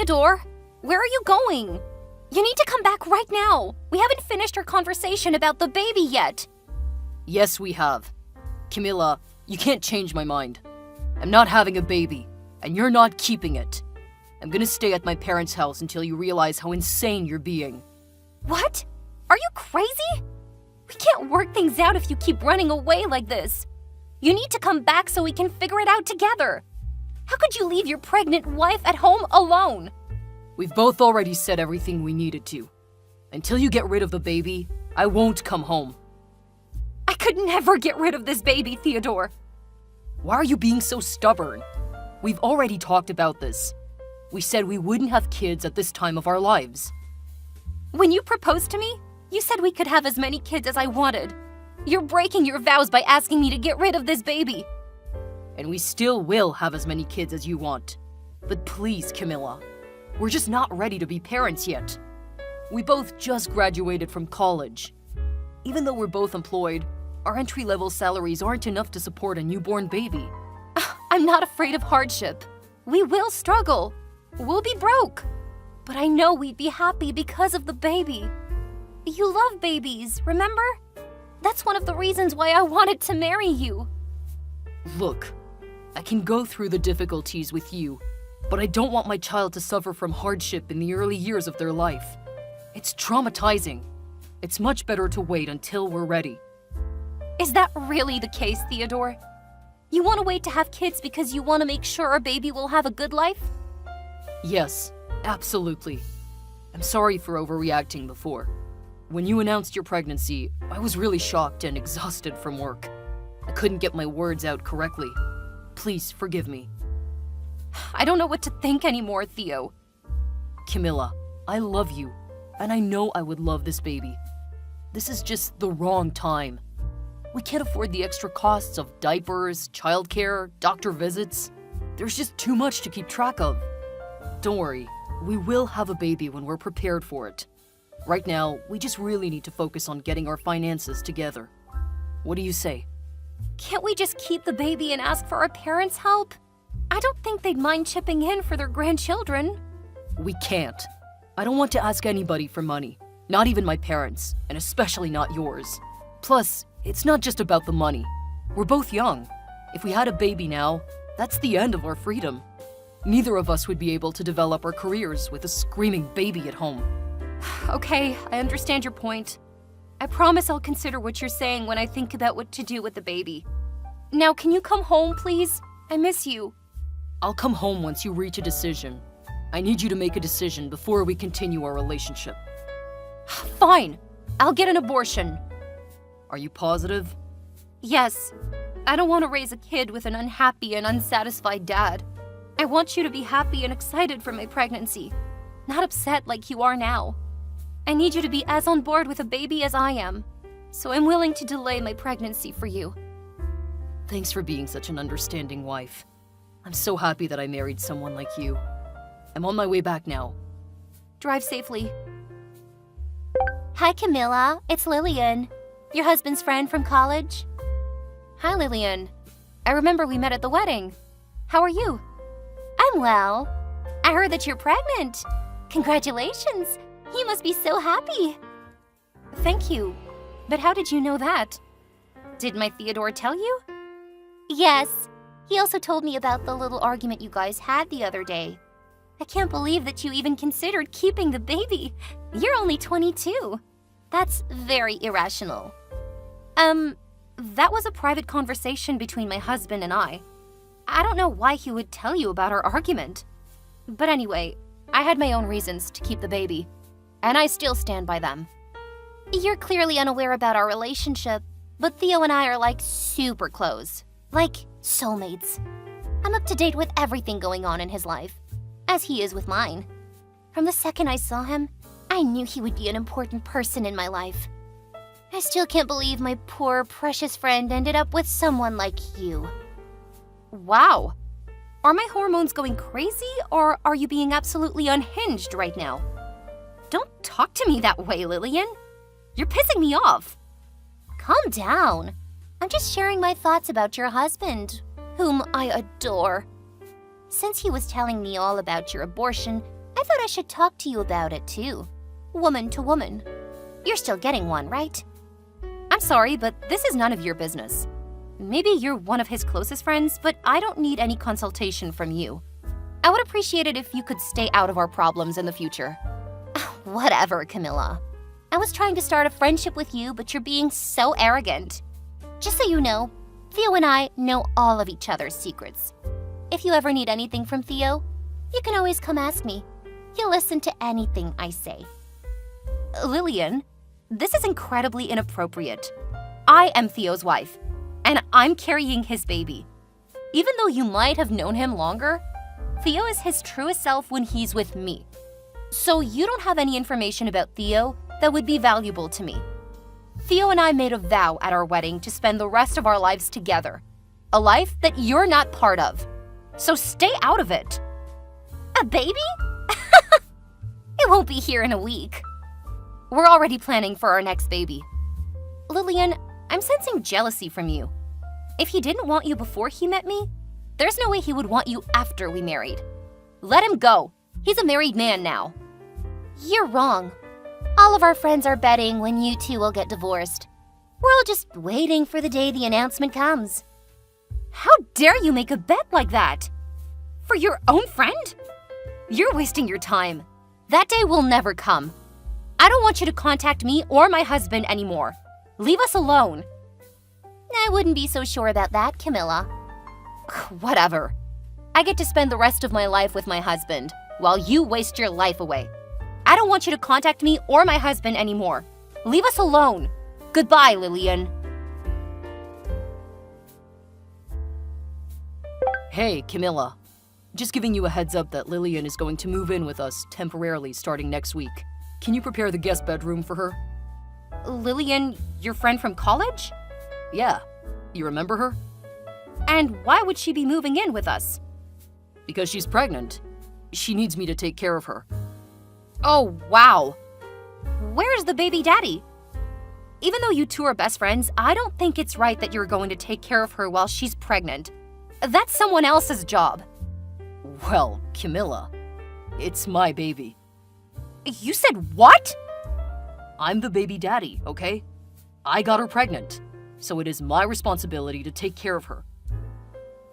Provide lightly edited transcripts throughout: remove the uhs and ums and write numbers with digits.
Theodore, where are you going? You need to come back right now. We haven't finished our conversation about the baby yet. Yes, we have. Camilla, you can't change my mind. I'm not having a baby, and you're not keeping it. I'm gonna stay at my parents' house until you realize how insane you're being. What? Are you crazy? We can't work things out if you keep running away like this. You need to come back so we can figure it out together. How could you leave your pregnant wife at home alone? We've both already said everything we needed to. Until you get rid of the baby, I won't come home. I could never get rid of this baby, Theodore. Why are you being so stubborn? We've already talked about this. We said we wouldn't have kids at this time of our lives. When you proposed to me, you said we could have as many kids as I wanted. You're breaking your vows by asking me to get rid of this baby. And we still will have as many kids as you want. But please, Camilla, we're just not ready to be parents yet. We both just graduated from college. Even though we're both employed, our entry-level salaries aren't enough to support a newborn baby. I'm not afraid of hardship. We will struggle. We'll be broke. But I know we'd be happy because of the baby. You love babies, remember? That's one of the reasons why I wanted to marry you. Look, I can go through the difficulties with you, but I don't want my child to suffer from hardship in the early years of their life. It's traumatizing. It's much better to wait until we're ready. Is that really the case, Theodore? You want to wait to have kids because you want to make sure our baby will have a good life? Yes, absolutely. I'm sorry for overreacting before. When you announced your pregnancy, I was really shocked and exhausted from work. I couldn't get my words out correctly. Please forgive me. I don't know what to think anymore, Theo. Camilla, I love you, and I know I would love this baby. This is just the wrong time. We can't afford the extra costs of diapers, childcare, doctor visits. There's just too much to keep track of. Don't worry, we will have a baby when we're prepared for it. Right now, we just really need to focus on getting our finances together. What do you say? Can't we just keep the baby and ask for our parents' help? I don't think they'd mind chipping in for their grandchildren. We can't. I don't want to ask anybody for money, not even my parents, and especially not yours. Plus, it's not just about the money. We're both young. If we had a baby now, that's the end of our freedom. Neither of us would be able to develop our careers with a screaming baby at home. Okay, I understand your point. I promise I'll consider what you're saying when I think about what to do with the baby. Now, can you come home, please? I miss you. I'll come home once you reach a decision. I need you to make a decision before we continue our relationship. Fine. I'll get an abortion. Are you positive? Yes. I don't want to raise a kid with an unhappy and unsatisfied dad. I want you to be happy and excited for my pregnancy, not upset like you are now. I need you to be as on board with a baby as I am, so I'm willing to delay my pregnancy for you. Thanks for being such an understanding wife. I'm so happy that I married someone like you. I'm on my way back now. Drive safely. Hi, Camilla. It's Lillian, your husband's friend from college. Hi, Lillian. I remember we met at the wedding. How are you? I'm well. I heard that you're pregnant. Congratulations. You must be so happy. Thank you. But how did you know that? Did my Theodore tell you? Yes. He also told me about the little argument you guys had the other day. I can't believe that you even considered keeping the baby. You're only 22. That's very irrational. That was a private conversation between my husband and I. I don't know why he would tell you about our argument. But anyway, I had my own reasons to keep the baby, and I still stand by them. You're clearly unaware about our relationship, but Theo and I are like super close. Like soulmates. I'm up to date with everything going on in his life, as he is with mine. From the second I saw him, I knew he would be an important person in my life. I still can't believe my poor, precious friend ended up with someone like you. Wow. Are my hormones going crazy, or are you being absolutely unhinged right now? Don't talk to me that way, Lillian. You're pissing me off. Calm down. I'm just sharing my thoughts about your husband, whom I adore. Since he was telling me all about your abortion, I thought I should talk to you about it too. Woman to woman. You're still getting one, right? I'm sorry, but this is none of your business. Maybe you're one of his closest friends, but I don't need any consultation from you. I would appreciate it if you could stay out of our problems in the future. Whatever, Camilla. I was trying to start a friendship with you, but you're being so arrogant. Just so you know, Theo and I know all of each other's secrets. If you ever need anything from Theo, you can always come ask me. He'll listen to anything I say. Lillian, this is incredibly inappropriate. I am Theo's wife, and I'm carrying his baby. Even though you might have known him longer, Theo is his truest self when he's with me. So you don't have any information about Theo that would be valuable to me. Theo and I made a vow at our wedding to spend the rest of our lives together. A life that you're not part of. So stay out of it. A baby? It won't be here in a week. We're already planning for our next baby. Lillian, I'm sensing jealousy from you. If he didn't want you before he met me, there's no way he would want you after we married. Let him go. He's a married man now. You're wrong. All of our friends are betting when you two will get divorced. We're all just waiting for the day the announcement comes. How dare you make a bet like that? For your own friend? You're wasting your time. That day will never come. I don't want you to contact me or my husband anymore. Leave us alone. I wouldn't be so sure about that, Camilla. Whatever. I get to spend the rest of my life with my husband, while you waste your life away. I don't want you to contact me or my husband anymore. Leave us alone. Goodbye, Lillian. Hey, Camilla. Just giving you a heads up that Lillian is going to move in with us temporarily starting next week. Can you prepare the guest bedroom for her? Lillian, your friend from college? Yeah. You remember her? And why would she be moving in with us? Because she's pregnant. She needs me to take care of her. Oh, wow. Where's the baby daddy? Even though you two are best friends, I don't think it's right that you're going to take care of her while she's pregnant. That's someone else's job. Well, Camilla, it's my baby. You said what? I'm the baby daddy, okay? I got her pregnant, so it is my responsibility to take care of her.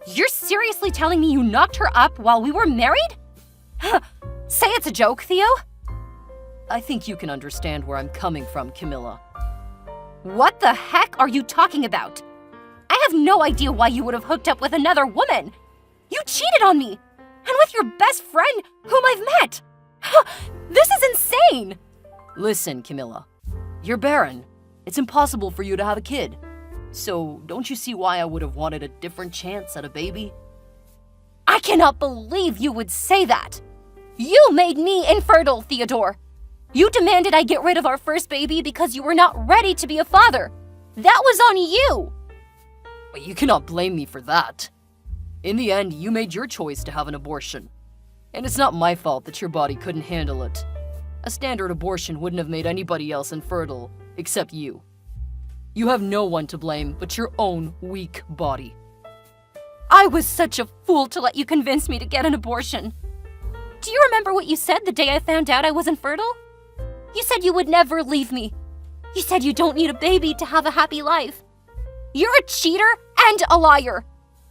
You're seriously telling me you knocked her up while we were married? Say it's a joke, Theo. I think you can understand where I'm coming from, Camilla. What the heck are you talking about? I have no idea why you would have hooked up with another woman. You cheated on me, and with your best friend whom I've met. This is insane. Listen, Camilla, you're barren. It's impossible for you to have a kid. So don't you see why I would have wanted a different chance at a baby? I cannot believe you would say that. You made me infertile, Theodore. You demanded I get rid of our first baby because you were not ready to be a father. That was on you. But you cannot blame me for that. In the end, you made your choice to have an abortion. And it's not my fault that your body couldn't handle it. A standard abortion wouldn't have made anybody else infertile, except you. You have no one to blame but your own weak body. I was such a fool to let you convince me to get an abortion. Do you remember what you said the day I found out I was infertile? You said you would never leave me. You said you don't need a baby to have a happy life. You're a cheater and a liar.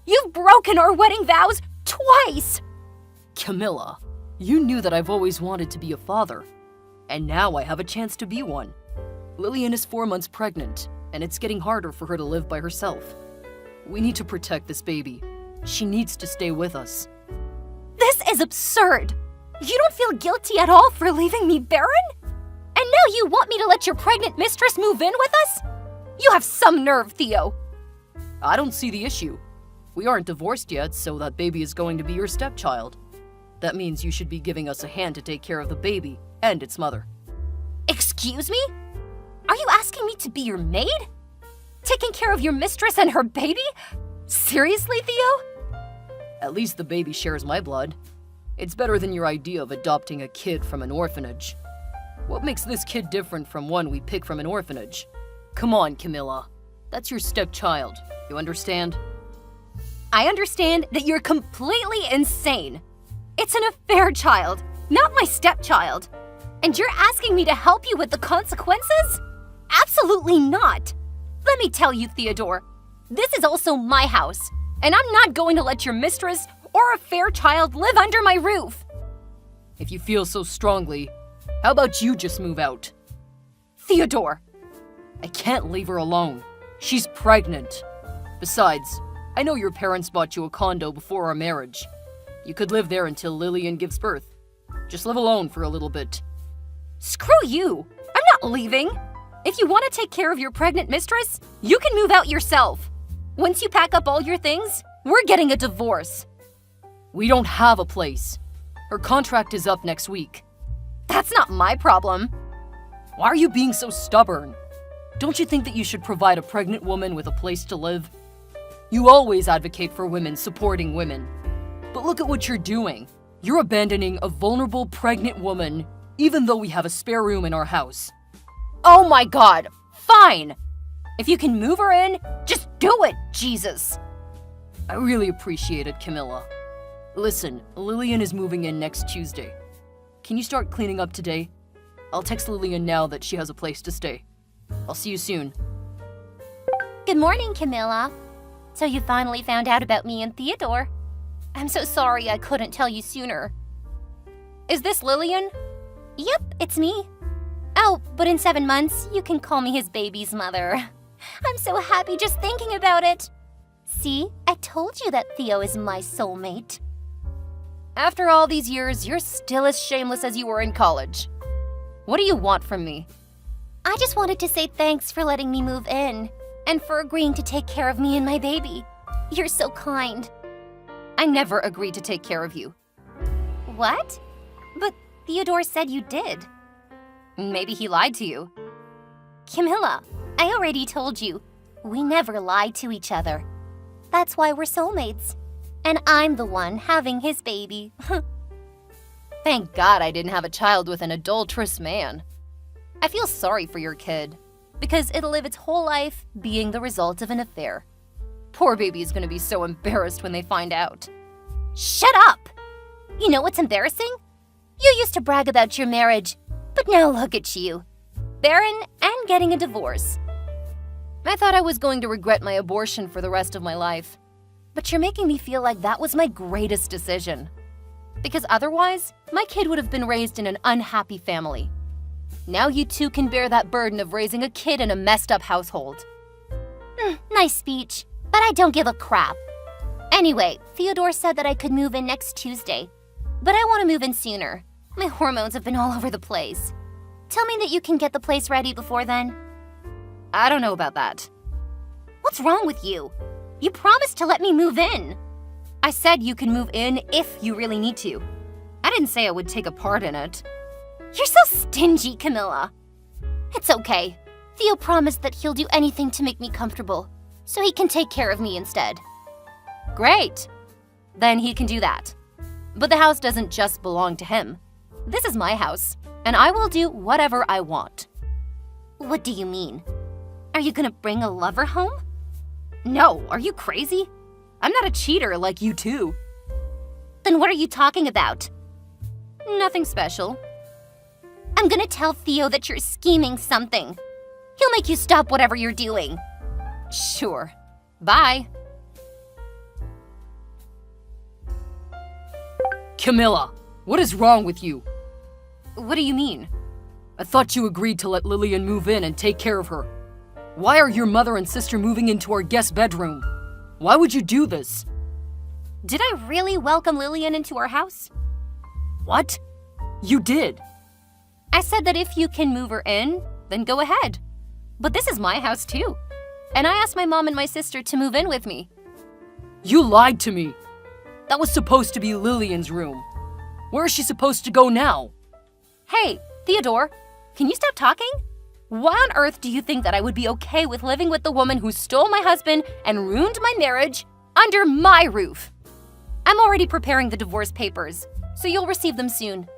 You've broken our wedding vows twice. Camilla, you knew that I've always wanted to be a father. And now I have a chance to be one. Lillian is 4 months pregnant, and it's getting harder for her to live by herself. We need to protect this baby. She needs to stay with us. This is absurd. You don't feel guilty at all for leaving me barren? And now you want me to let your pregnant mistress move in with us? You have some nerve, Theo. I don't see the issue. We aren't divorced yet, so that baby is going to be your stepchild. That means you should be giving us a hand to take care of the baby and its mother. Excuse me? Are you asking me to be your maid? Taking care of your mistress and her baby? Seriously, Theo? At least the baby shares my blood. It's better than your idea of adopting a kid from an orphanage. What makes this kid different from one we pick from an orphanage? Come on, Camilla. That's your stepchild. You understand? I understand that you're completely insane. It's an affair child. not my stepchild. And you're asking me to help you with the consequences? Absolutely not. Let me tell you, Theodore, this is also my house, and I'm not going to let your mistress or a fair child live under my roof. If you feel so strongly, how about you just move out? Theodore! I can't leave her alone. She's pregnant. Besides, I know your parents bought you a condo before our marriage. You could live there until Lillian gives birth. Just live alone for a little bit. Screw you! I'm not leaving! If you want to take care of your pregnant mistress, you can move out yourself. Once you pack up all your things, we're getting a divorce. We don't have a place. Her contract is up next week. That's not my problem. Why are you being so stubborn? Don't you think that you should provide a pregnant woman with a place to live? You always advocate for women supporting women. But look at what you're doing. You're abandoning a vulnerable pregnant woman, even though we have a spare room in our house. Oh my God, fine. If you can move her in, just do it, Jesus. I really appreciate it, Camilla. Listen, Lillian is moving in next Tuesday. Can you start cleaning up today? I'll text Lillian now that she has a place to stay. I'll see you soon. Good morning, Camilla. So you finally found out about me and Theodore. I'm so sorry I couldn't tell you sooner. Is this Lillian? Yep, it's me. Oh, but in 7 months, you can call me his baby's mother. I'm so happy just thinking about it. See, I told you that Theo is my soulmate. After all these years, you're still as shameless as you were in college. What do you want from me? I just wanted to say thanks for letting me move in and for agreeing to take care of me and my baby. You're so kind. I never agreed to take care of you. What? But Theodore said you did. Maybe he lied to you. Camilla, I already told you, we never lied to each other. That's why we're soulmates. And I'm the one having his baby. Thank God I didn't have a child with an adulterous man. I feel sorry for your kid, because it'll live its whole life being the result of an affair. Poor baby is going to be so embarrassed when they find out. Shut up! You know what's embarrassing? You used to brag about your marriage, but now look at you. Barren and getting a divorce. I thought I was going to regret my abortion for the rest of my life. But you're making me feel like that was my greatest decision. Because otherwise, my kid would have been raised in an unhappy family. Now you two can bear that burden of raising a kid in a messed up household. Nice speech, but I don't give a crap. Anyway, Theodore said that I could move in next Tuesday, but I want to move in sooner. My hormones have been all over the place. Tell me that you can get the place ready before then. I don't know about that. What's wrong with you? You promised to let me move in. I said you can move in if you really need to. I didn't say I would take a part in it. You're so stingy, Camilla. It's okay. Theo promised that he'll do anything to make me comfortable, so he can take care of me instead. Great. Then he can do that. But the house doesn't just belong to him. This is my house, and I will do whatever I want. What do you mean? Are you gonna bring a lover home? No, are you crazy? I'm not a cheater like you two. Then what are you talking about? Nothing special. I'm gonna tell Theo that you're scheming something. He'll make you stop whatever you're doing. Sure. Bye. Camilla, what is wrong with you? What do you mean? I thought you agreed to let Lillian move in and take care of her. Why are your mother and sister moving into our guest bedroom? Why would you do this? Did I really welcome Lillian into our house? What? You did. I said that if you can move her in, then go ahead. But this is my house too. And I asked my mom and my sister to move in with me. You lied to me. That was supposed to be Lillian's room. Where is she supposed to go now? Hey, Theodore, can you stop talking? Why on earth do you think that I would be okay with living with the woman who stole my husband and ruined my marriage under my roof? I'm already preparing the divorce papers, so you'll receive them soon.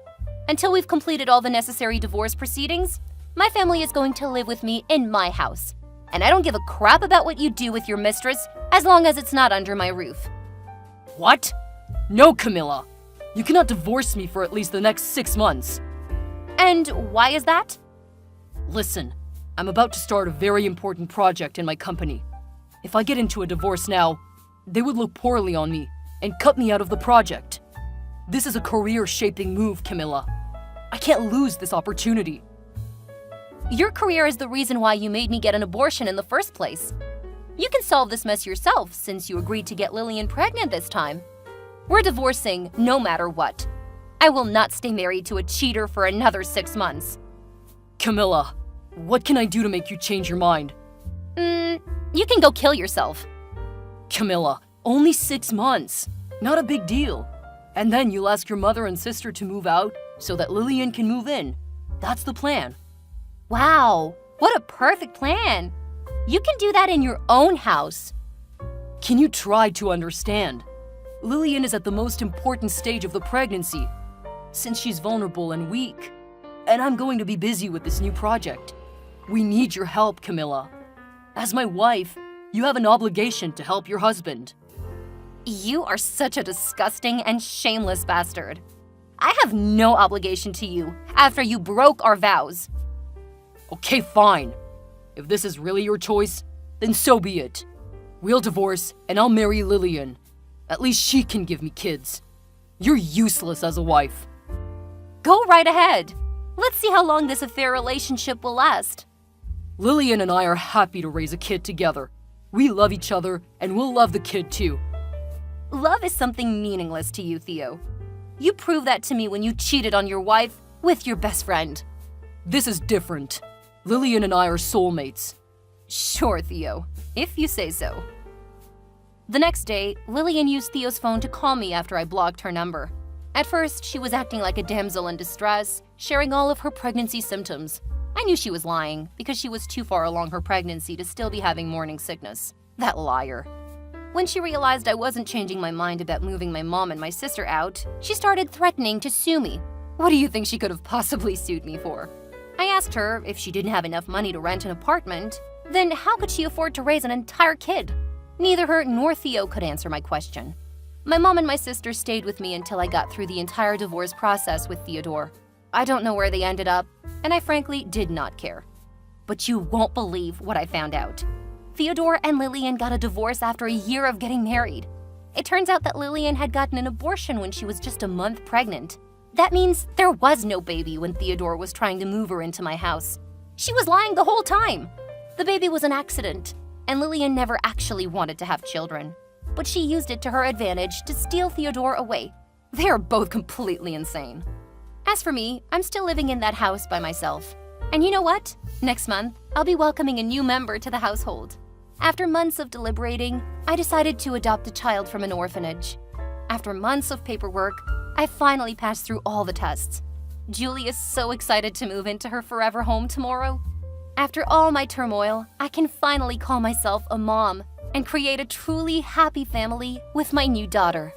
Until we've completed all the necessary divorce proceedings, my family is going to live with me in my house. And I don't give a crap about what you do with your mistress as long as it's not under my roof. What? No, Camilla. You cannot divorce me for at least the next 6 months. And why is that? Listen, I'm about to start a very important project in my company. If I get into a divorce now, they would look poorly on me and cut me out of the project. This is a career-shaping move, Camilla. I can't lose this opportunity. Your career is the reason why you made me get an abortion in the first place. You can solve this mess yourself since you agreed to get Lillian pregnant this time. We're divorcing no matter what. I will not stay married to a cheater for another 6 months. Camilla, what can I do to make you change your mind? You can go kill yourself. Camilla, only 6 months. Not a big deal. And then you'll ask your mother and sister to move out so that Lillian can move in. That's the plan. Wow, what a perfect plan. You can do that in your own house. Can you try to understand? Lillian is at the most important stage of the pregnancy, since she's vulnerable and weak. And I'm going to be busy with this new project. We need your help, Camilla. As my wife, you have an obligation to help your husband. You are such a disgusting and shameless bastard. I have no obligation to you after you broke our vows. Okay, fine. If this is really your choice, then so be it. We'll divorce and I'll marry Lillian. At least she can give me kids. You're useless as a wife. Go right ahead. Let's see how long this affair relationship will last. Lillian and I are happy to raise a kid together. We love each other and we'll love the kid too. Love is something meaningless to you, Theo. You proved that to me when you cheated on your wife with your best friend. This is different. Lillian and I are soulmates. Sure, Theo, if you say so. The next day, Lillian used Theo's phone to call me after I blocked her number. At first, she was acting like a damsel in distress, sharing all of her pregnancy symptoms. I knew she was lying because she was too far along her pregnancy to still be having morning sickness. That liar. When she realized I wasn't changing my mind about moving my mom and my sister out, she started threatening to sue me. What do you think she could have possibly sued me for? I asked her if she didn't have enough money to rent an apartment, then how could she afford to raise an entire kid? Neither her nor Theo could answer my question. My mom and my sister stayed with me until I got through the entire divorce process with Theodore. I don't know where they ended up, and I frankly did not care. But you won't believe what I found out. Theodore and Lillian got a divorce after a year of getting married. It turns out that Lillian had gotten an abortion when she was just a month pregnant. That means there was no baby when Theodore was trying to move her into my house. She was lying the whole time. The baby was an accident, and Lillian never actually wanted to have children. But she used it to her advantage to steal Theodore away. They are both completely insane. As for me, I'm still living in that house by myself. And you know what? Next month, I'll be welcoming a new member to the household. After months of deliberating, I decided to adopt a child from an orphanage. After months of paperwork, I finally passed through all the tests. Julie is so excited to move into her forever home tomorrow. After all my turmoil, I can finally call myself a mom and create a truly happy family with my new daughter.